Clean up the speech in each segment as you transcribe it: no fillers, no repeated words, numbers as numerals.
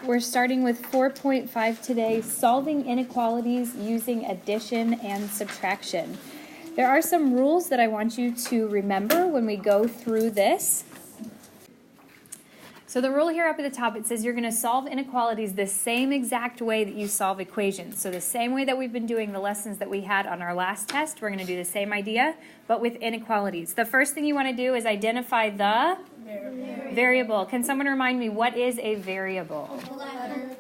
We're starting with 4.5 today, solving inequalities using addition and subtraction. There are some rules that I want you to remember when we go through this. So the rule here up at the top, it says you're going to solve inequalities the same exact way that you solve equations. So the same way that we've been doing the lessons that we had on our last test, we're going to do the same idea, but with inequalities. The first thing you want to do is identify the variable. Can someone remind me, what is a variable?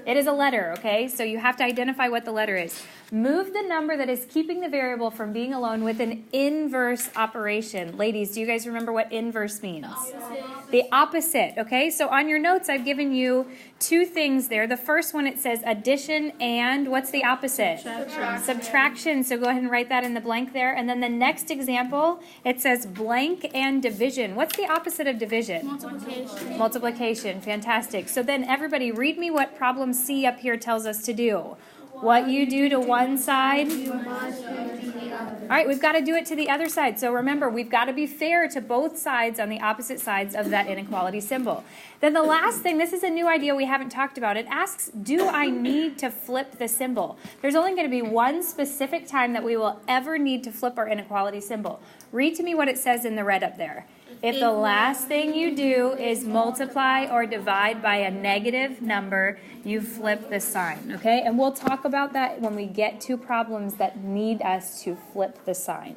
It is a letter, okay? So you have to identify what the letter is. Move the number that is keeping the variable from being alone with an inverse operation. Ladies, do you guys remember what inverse means? The opposite, okay? So on your notes, I've given you two things there. The first one, it says addition and what's the opposite? Subtraction. So go ahead and write that in the blank there. And then the next example, it says blank and division. What's the opposite of division? Multiplication. Multiplication. Fantastic. So then everybody read me what problem C up here tells us to do. What you do to one side. All right, we've got to do it to the other side. So remember, we've got to be fair to both sides on the opposite sides of that inequality symbol. Then the last thing, this is a new idea we haven't talked about. It asks, do I need to flip the symbol? There's only going to be one specific time that we will ever need to flip our inequality symbol. Read to me what it says in the red up there. If the last thing you do is multiply or divide by a negative number, you flip the sign, okay? And we'll talk about that when we get to problems that need us to flip the sign.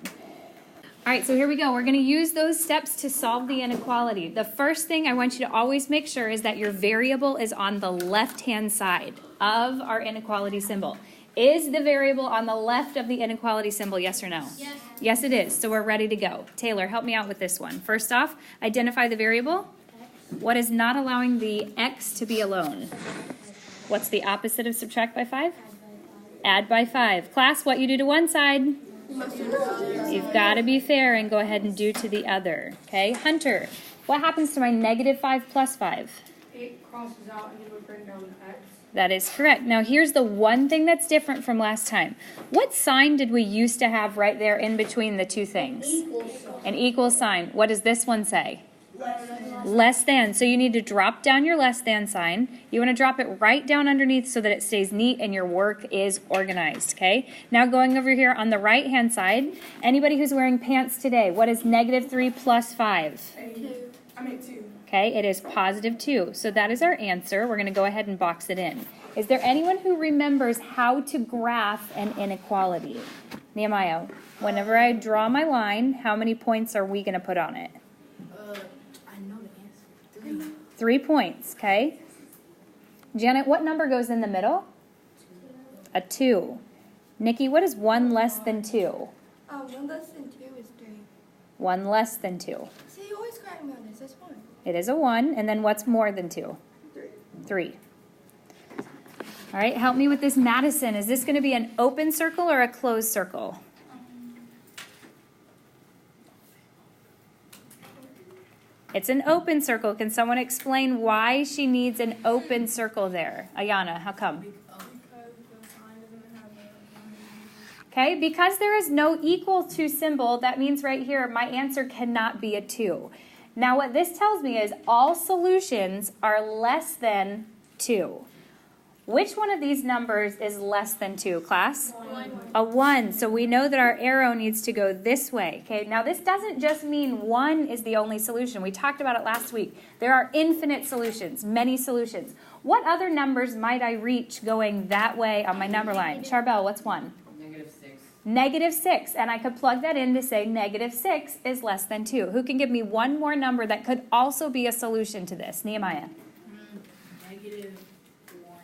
All right, so here we go. We're going to use those steps to solve the inequality. The first thing I want you to always make sure is that your variable is on the left-hand side of our inequality symbol. Is the variable on the left of the inequality symbol, yes or no? Yes. Yes, it is. So we're ready to go. Taylor, help me out with this one. First off, identify the variable. What is not allowing the x to be alone? What's the opposite of subtract by 5? Add by 5. Class, what you do to one side? You've got to be fair and go ahead and do to the other. Okay, Hunter, what happens to my negative 5 plus 5? It crosses out and you would bring down the x. That is correct. Now here's the one thing that's different from last time. What sign did we used to have right there in between the two things? An equal sign. What does this one say? Less than. So you need to drop down your less than sign. You want to drop it right down underneath so that it stays neat and your work is organized, okay? Now going over here on the right hand side, anybody who's wearing pants today, what is negative 3 plus 5? 2. Okay, it is positive 2. So that is our answer. We're going to go ahead and box it in. Is there anyone who remembers how to graph an inequality? Nehemiah, whenever I draw my line, how many points are we going to put on it? I know the answer. 3 points, okay? Janet, what number goes in the middle? A 2. Nikki, what is 1 less than 2? 1 less than 2 is 3. 1 less than 2. See, you always correct me on this. That's 1. It is a 1. And then what's more than 2? 3. All right, help me with this, Madison. Is this going to be an open circle or a closed circle? It's an open circle. Can someone explain why she needs an open circle there? Ayana, how come? Okay, because there is no equal to symbol, that means right here my answer cannot be a 2. Now what this tells me is all solutions are less than 2. Which one of these numbers is less than 2, class? 1. A 1. So we know that our arrow needs to go this way. Okay, now this doesn't just mean 1 is the only solution. We talked about it last week. There are infinite solutions, many solutions. What other numbers might I reach going that way on my number line? Charbel, what's 1? Negative 6. And I could plug that in to say negative 6 is less than 2. Who can give me one more number that could also be a solution to this? Nehemiah. Negative 1.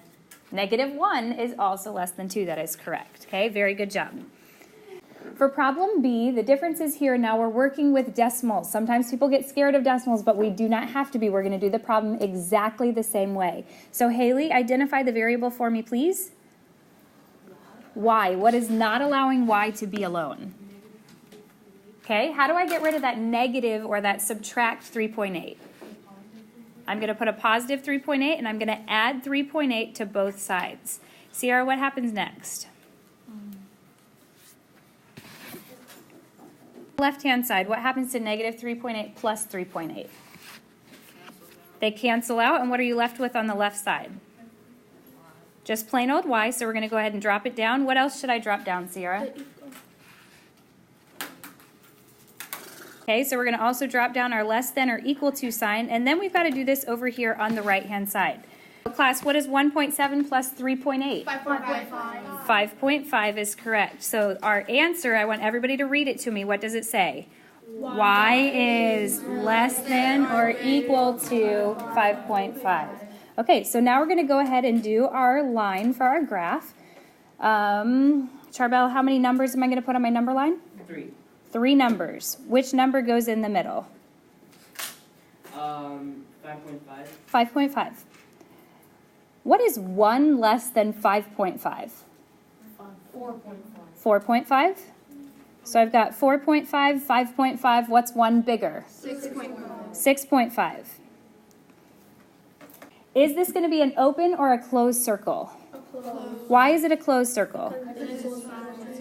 Negative 1 is also less than 2. That is correct. Okay, very good job. For problem B, the difference is here now we're working with decimals. Sometimes people get scared of decimals, but we do not have to be. We're going to do the problem exactly the same way. So Haley, identify the variable for me, please. Y. What is not allowing Y to be alone? Okay, how do I get rid of that negative or that subtract 3.8? I'm going to put a positive 3.8 and I'm going to add 3.8 to both sides. Sierra, what happens next? Left-hand side, what happens to negative 3.8 plus 3.8? They cancel out, and what are you left with on the left side? Just plain old y, so we're going to go ahead and drop it down. What else should I drop down, Sierra? Okay, so we're going to also drop down our less than or equal to sign, and then we've got to do this over here on the right-hand side. Class, what is 1.7 plus 3.8? 5.5. 5.5 is correct. So our answer, I want everybody to read it to me. What does it say? Y is less than or equal to 5.5. Okay, so now we're going to go ahead and do our line for our graph. Charbel, how many numbers am I going to put on my number line? 3. 3 numbers. Which number goes in the middle? 5.5. 5.5. What is 1 less than 5.5? 4.5. 4.5? So I've got 4.5, 5.5. What's 1 bigger? 6.5. 6.5. Is this going to be an open or a closed circle? Why is it a closed circle?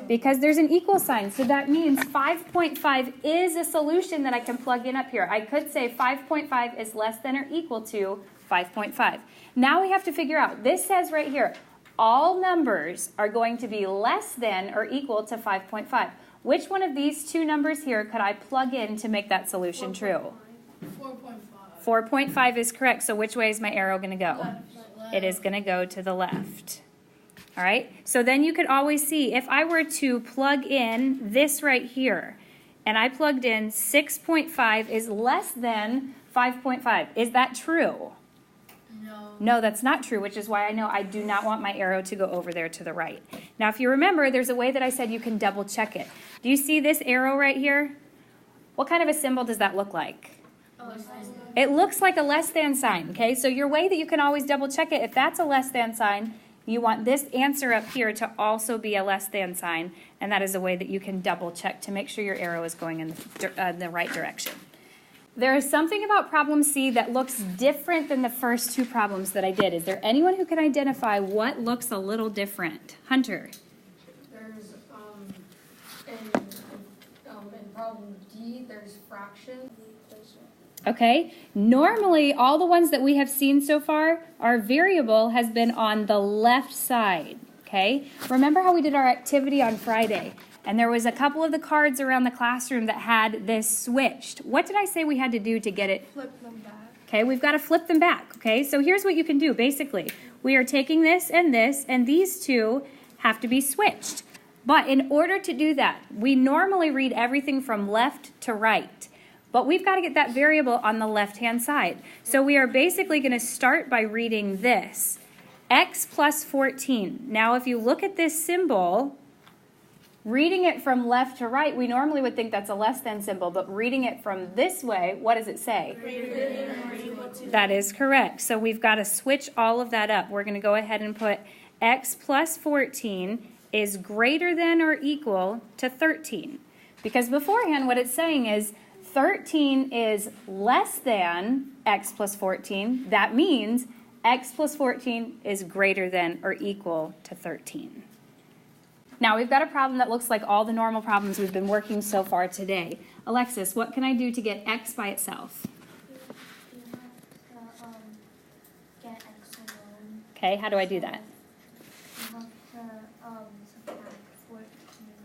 Because there's an equal sign. So that means 5.5 is a solution that I can plug in up here. I could say 5.5 is less than or equal to 5.5. Now we have to figure out, this says right here, all numbers are going to be less than or equal to 5.5. Which one of these two numbers here could I plug in to make that solution true? 4.5. 4.5 is correct. So which way is my arrow going to go? It is going to go to the left. All right, so then you could always see if I were to plug in this right here, and I plugged in 6.5 is less than 5.5. Is that true? No. No, that's not true, which is why I know I do not want my arrow to go over there to the right. Now, if you remember, there's a way that I said you can double check it. Do you see this arrow right here? What kind of a symbol does that look like? It looks like a less than sign, okay? So your way that you can always double check it, if that's a less than sign, you want this answer up here to also be a less than sign, and that is a way that you can double check to make sure your arrow is going in the right direction. There is something about problem C that looks different than the first two problems that I did. Is there anyone who can identify what looks a little different? Hunter. There's, in problem D, there's fraction. Okay, normally all the ones that we have seen so far, our variable has been on the left side, okay? Remember how we did our activity on Friday, and there was a couple of the cards around the classroom that had this switched. What did I say we had to do to get it? Flip them back. Okay, we've got to flip them back, okay? So here's what you can do, basically. We are taking this, and these two have to be switched. But in order to do that, we normally read everything from left to right. But we've got to get that variable on the left-hand side. So we are basically going to start by reading this, x plus 14. Now, if you look at this symbol, reading it from left to right, we normally would think that's a less than symbol, but reading it from this way, what does it say? Greater than or equal to. That is correct. So we've got to switch all of that up. We're going to go ahead and put x plus 14 is greater than or equal to 13. Because beforehand, what it's saying is 13 is less than x plus 14. That means x plus 14 is greater than or equal to 13. Now we've got a problem that looks like all the normal problems we've been working so far today. Alexis, what can I do to get x by itself? You have to get x alone. Okay, how do I do that? You have to subtract 14.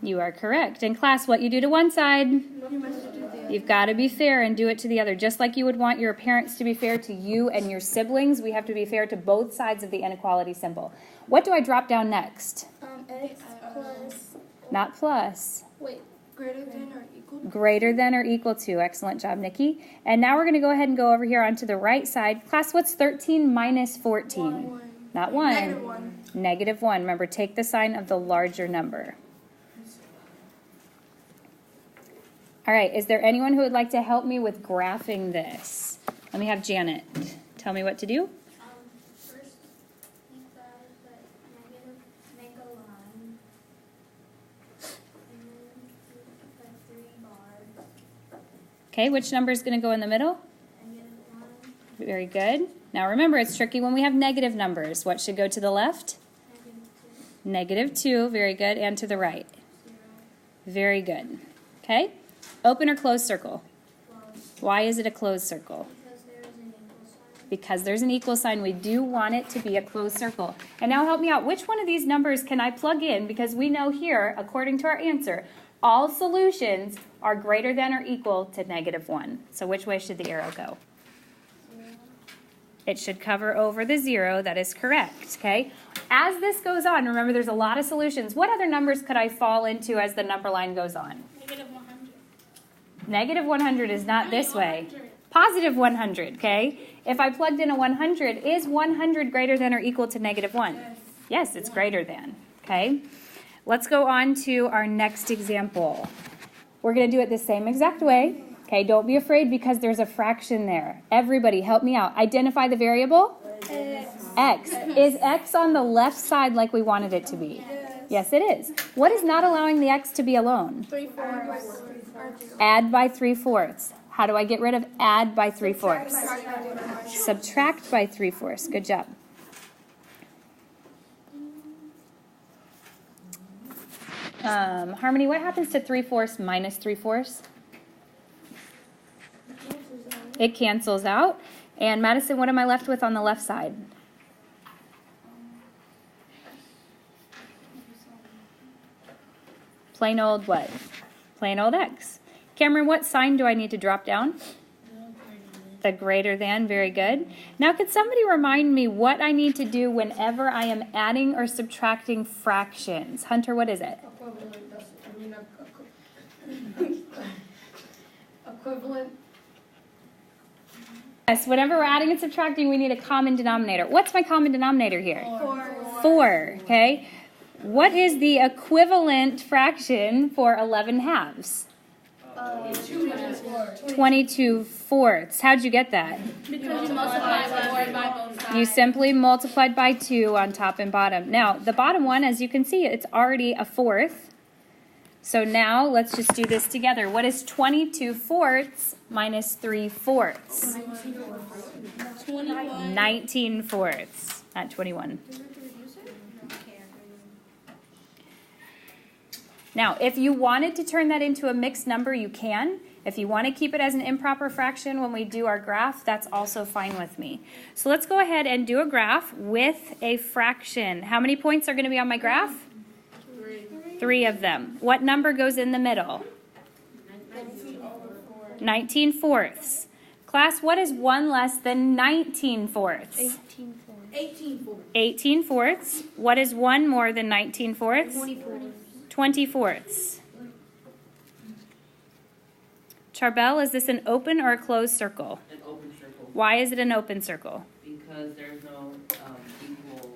You are correct. In class, what you do to one side, You must do the you've got to be fair and do it to the other. Just like you would want your parents to be fair to you and your siblings, we have to be fair to both sides of the inequality symbol. What do I drop down next? X plus. Not plus. Wait. greater than or equal to. Greater than or equal to. Excellent job, Nikki. And now we're going to go ahead and go over here onto the right side. Class, what's 13 minus 14? One. Not 1. -1. -1. Remember, take the sign of the larger number. All right, is there anyone who would like to help me with graphing this? Let me have Janet. Tell me what to do. First, you gotta make a line. And then you put 3 bars. Okay, which number is going to go in the middle? -1, Very good. Now remember, it's tricky when we have negative numbers. What should go to the left? -2. Very good. And to the right? 0, Very good. Okay. Open or closed circle? close. Why is it a closed circle? Because there is an equal sign. Because there's an equal sign, we do want it to be a closed circle. And now help me out. Which one of these numbers can I plug in? Because we know here, according to our answer, all solutions are greater than or equal to -1. So which way should the arrow go? It should cover over the 0. That is correct, okay? As this goes on, remember there's a lot of solutions. What other numbers could I fall into as the number line goes on? -100. -100 is not this way. Positive 100, okay? If I plugged in a 100, is 100 greater than or equal to -1? Yes, it's greater than, okay? Let's go on to our next example. We're going to do it the same exact way. Okay, don't be afraid because there's a fraction there. Everybody, help me out. Identify the variable. X. Is X on the left side like we wanted it to be? Yes, it is. What is not allowing the X to be alone? 3/4. Add by 3/4. How do I get rid of add by 3/4? Subtract by 3/4. Good job. Harmony, what happens to 3/4 minus 3/4? It cancels out. And Madison, what am I left with on the left side? Plain old what? Plain old X. Cameron, what sign do I need to drop down? The greater than. Very good. Now, could somebody remind me what I need to do whenever I am adding or subtracting fractions? Hunter, what is it? Equivalent. Yes, whenever we're adding and subtracting, we need a common denominator. What's my common denominator here? 4, okay? What is the equivalent fraction for 11 halves? 22 fourths. How'd you get that? Because you multiply by both sides. You simply multiplied by 2 on top and bottom. Now, the bottom one, as you can see, it's already a fourth. So now, let's just do this together. What is 22 fourths minus 3 fourths? 21. 19 fourths, not 21. Now, if you wanted to turn that into a mixed number, you can. If you want to keep it as an improper fraction when we do our graph, that's also fine with me. So let's go ahead and do a graph with a fraction. How many points are going to be on my graph? 3 of them. What number goes in the middle? 19 fourths. Class, what is 1 less than 19 fourths? 18 fourths. 18 fourths. What is 1 more than 19 fourths? 20 fourths. Charbel, is this an open or a closed circle? An open circle, Why is it an open circle? because there's no equal.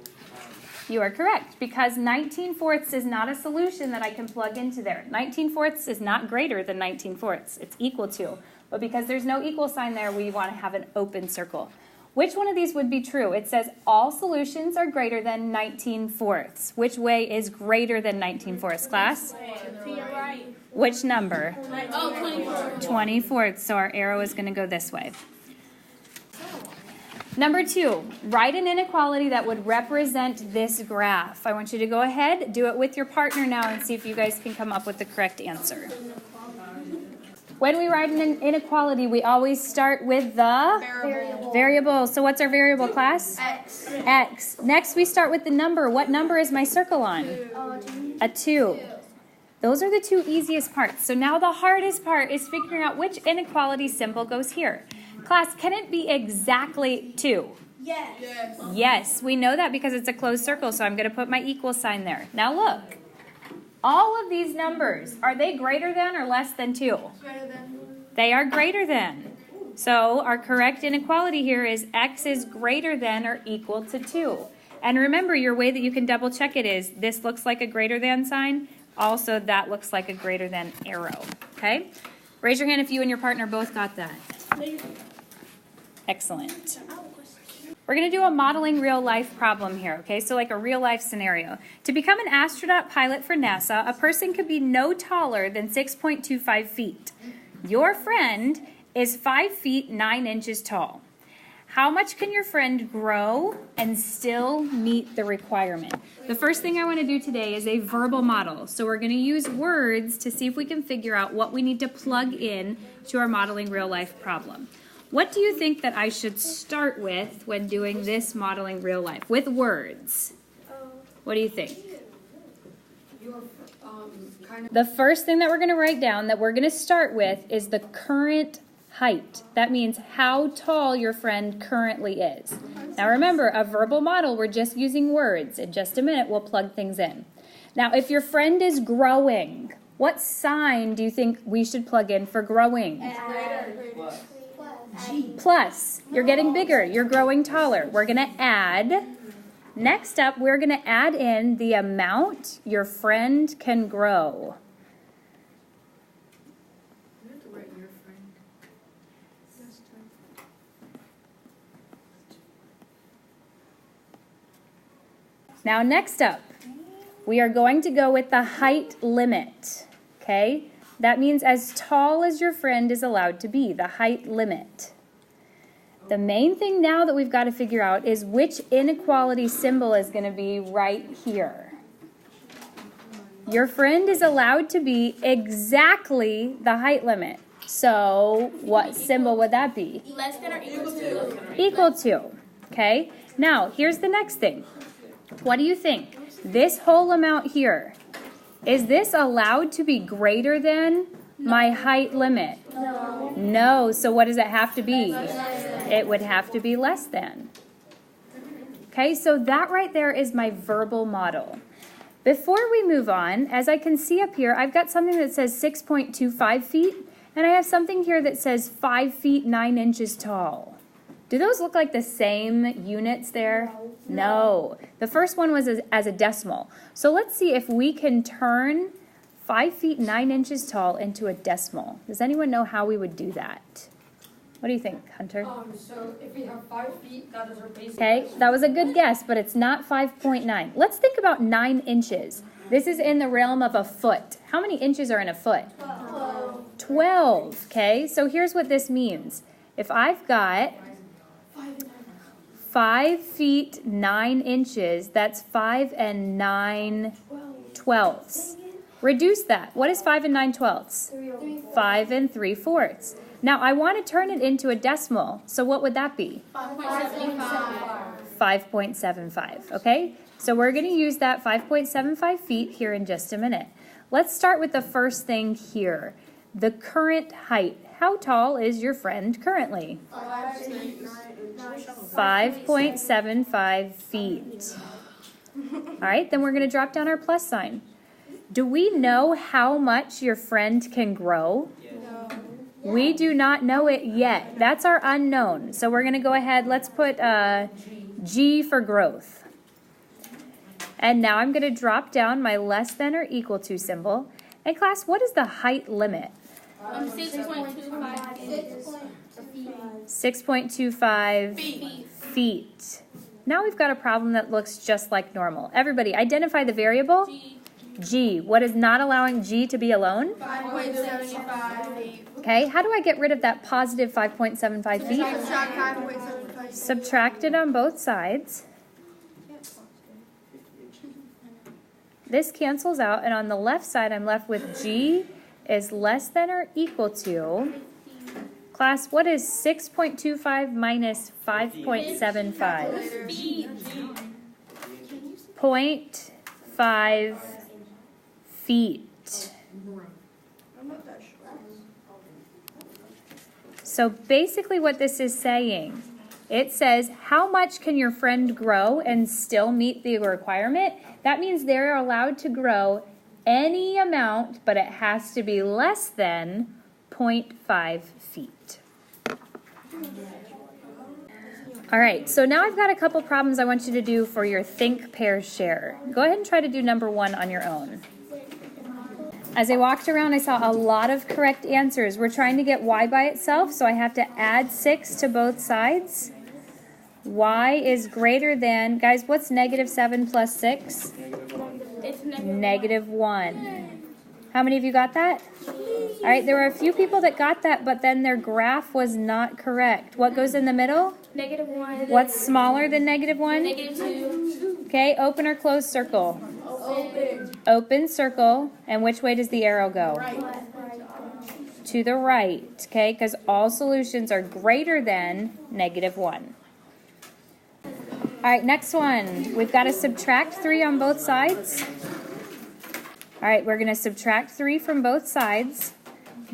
You are correct, because 19 fourths is not a solution that I can plug into there. 19 fourths is not greater than 19 fourths. It's equal to. But because there's no equal sign there, we want to have an open circle. Which one of these would be true? It says all solutions are greater than 19 fourths. Which way is greater than 19 fourths, class? To your right. Which number? Oh, 24. 20 fourths, so our arrow is going to go this way. Number 2, write an inequality that would represent this graph. I want you to go ahead, do it with your partner now, and see if you guys can come up with the correct answer. When we write an inequality, we always start with the variable. So what's our variable, class? X. X. Next, we start with the number. What number is my circle on? A 2. Those are the 2 easiest parts. So now the hardest part is figuring out which inequality symbol goes here. Class, can it be exactly 2? Yes. Yes, we know that because it's a closed circle, so I'm going to put my equal sign there. Now look, all of these numbers, are they greater than or less than 2? Greater than. They are greater than. So our correct inequality here is x is greater than or equal to 2. And remember, your way that you can double check it is this looks like a greater than sign. Also, that looks like a greater than arrow. Okay? Raise your hand if you and your partner both got that. Excellent. We're going to do a modeling real life problem here, okay? So like a real life scenario. To become an astronaut pilot for NASA, a person could be no taller than 6.25 feet. Your friend is 5 feet 9 inches tall. How much can your friend grow and still meet the requirement? The first thing I want to do today is a verbal model. So we're going to use words to see if we can figure out what we need to plug in to our modeling real life problem. What do you think that I should start with when doing this modeling real life? With words. What do you think? You're kind of The first thing that we're going to write down that we're going to start with is the current height. That means how tall your friend currently is. Now remember, a verbal model, we're just using words. In just a minute, we'll plug things in. Now, if your friend is growing, what sign do you think we should plug in for growing? Plus. You're getting bigger. You're growing taller. We're going to add. Next up, we're going to add in the amount your friend can grow. Now, next up, we are going to go with the height limit, okay? That means as tall as your friend is allowed to be, the height limit. The main thing now that we've got to figure out is which inequality symbol is going to be right here. Your friend is allowed to be exactly the height limit. So what symbol would that be? Less than or equal to. Equal to, okay? Now, here's the next thing. What do you think? This whole amount here, is this allowed to be greater than my height limit? No. No, so what does it have to be? It would have to be less than. Okay, so that right there is my verbal model. Before we move on, as I can see up here, I've got something that says 6.25 feet, and I have something here that says 5 feet 9 inches tall. Do those look like the same units there? No. The first one was as a decimal. So let's see if we can turn 5 feet 9 inches tall into a decimal. Does anyone know how we would do that? What do you think, Hunter? so if we have 5 feet, that is our basic. Okay, that was a good guess, but it's not 5.9. Let's think about 9 inches. This is in the realm of a foot. How many inches are in a foot? 12. Okay, so here's what this means. If I've got 5 feet 9 inches, that's 5 and 9 twelfths. Reduce that. What is 5 and 9 twelfths? 5 and 3/4. Now I want to turn it into a decimal. So what would that be? 5.75. Okay? So we're going to use that 5.75 feet here in just a minute. Let's start with the first thing here. The current height. How tall is your friend currently? 5.75 feet. All right, then we're going to drop down our plus sign. Do we know how much your friend can grow? We do not know it yet. That's our unknown. So we're going to go ahead. Let's put G for growth. And now I'm going to drop down my less than or equal to symbol. And class, what is the height limit? 6.25 feet. Now we've got a problem that looks just like normal. Everybody, identify the variable. G. What is not allowing G to be alone? 5.75. Okay, how do I get rid of that positive 5.75 feet? Subtract 5.75. Subtract it on both sides. This cancels out, and on the left side, I'm left with G is less than or equal to. Class, what is 6.25 minus 5.75? 0.5 feet. So basically what this is saying, it says how much can your friend grow and still meet the requirement? That means they're allowed to grow any amount, but it has to be less than 0.5 feet. All right, so now I've got a couple problems I want you to do for your think, pair, share. Go ahead and try to do number 1 on your own. As I walked around, I saw a lot of correct answers. We're trying to get y by itself, so I have to add 6 to both sides. Y is greater than, guys, what's negative 7 plus 6? It's Negative 1. How many of you got that? All right, there were a few people that got that, but then their graph was not correct. What goes in the middle? Negative 1. What's smaller than negative 1? Negative 2. Okay, open or close circle? Open. Open circle. And which way does the arrow go? Right. to the right, okay? Because all solutions are greater than -1. All right, next one. We've got to subtract 3 on both sides. All right, we're going to subtract 3 from both sides.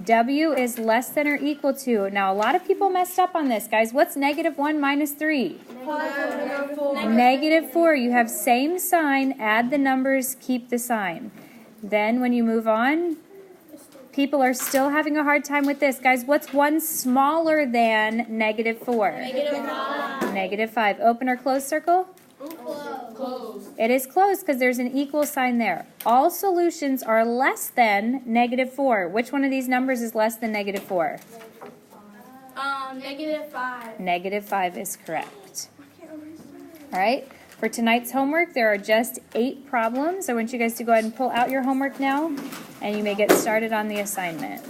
W is less than or equal to. Now, a lot of people messed up on this, guys. What's -1 minus 3? -4. You have same sign, add the numbers, keep the sign. Then when you move on, people are still having a hard time with this. Guys, what's 1 smaller than -4? -5. Open or close circle? Close. It is closed because there's an equal sign there. All solutions are less than -4. Which one of these numbers is less than -4? -5. -5 is correct. All right. For tonight's homework, there are just 8 problems. I want you guys to go ahead and pull out your homework now, and you may get started on the assignment.